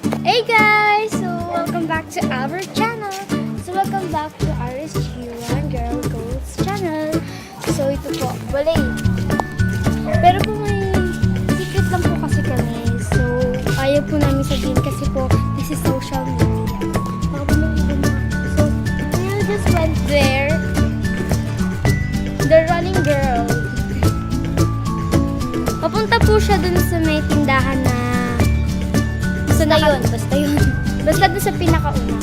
Hey guys! So, welcome back to our channel. So, welcome back to RSG1 Girl Goals channel. So, ito po, balay. Pero po may secret lang po kasi kami. So, ayaw po namin sabihin kasi po, this is social media. So, we just went there. The running girl. Papunta po siya dun sa may tindahan na basta yun. Basta dun sa pinakauna.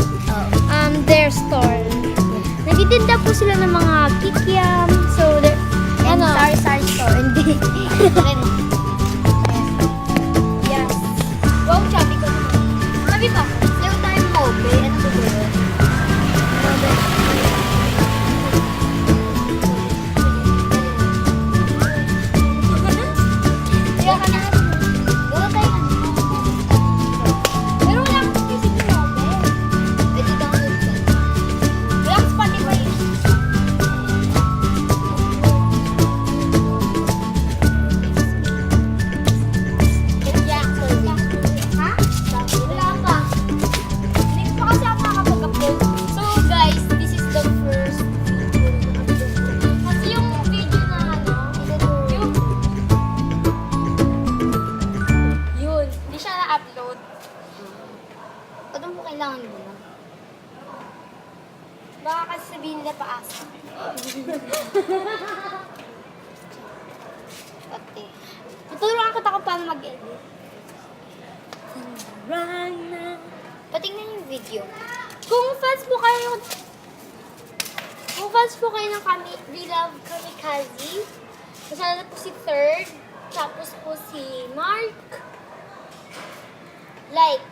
Their store. Nagtitinda po sila ng mga kikiam. So, sari-sari store. Hindi. Yes. Wow, chubby ko naman. Sabi ba? Sayo tayo mobe. Ano ba yun? Mobe. Kaya ka na. Doon tayo. Pero wala akong music ni mobe. Pwede download ka. Wala akong Spotify. Ha? Wala pa. Hindi ko pa kasi ako nakapag-upload. So guys, this is the first video. Kasi yung video na yun, hindi siya na-upload. Ba't mo kailangan mo na? Baka kasi sabihin nila paasa. Pati. Tuturuan kita kung paano mag-edit. Patingnan yung video. Kung fans po kayo ng We Love Kamikaze, kasama na po si Third, tapos po si Mark. Like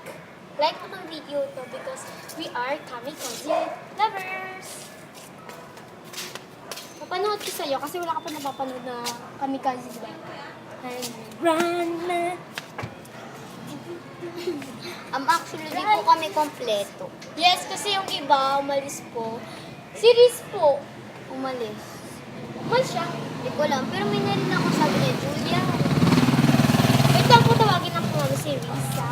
po ng video to because we are Kamikaze lovers. Papanood ko sa'yo kasi wala ka pa napapanood na Kamikaze, diba? Actually, di po kami kompleto. Yes, kasi yung iba, umalis po. Series po. Umalis. Umalis siya. Di ko alam. Pero may narinig ako sabi ni Julia. Wait lang po, tawagin ako ng si Risa.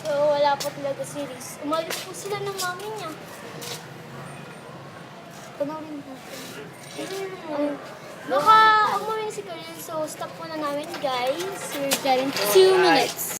So, wala po talaga si Riz. Umalis po sila ng mami niya. Panoorin natin. Baka umuwi si Karel, so stop muna namin guys. We're getting 2 minutes.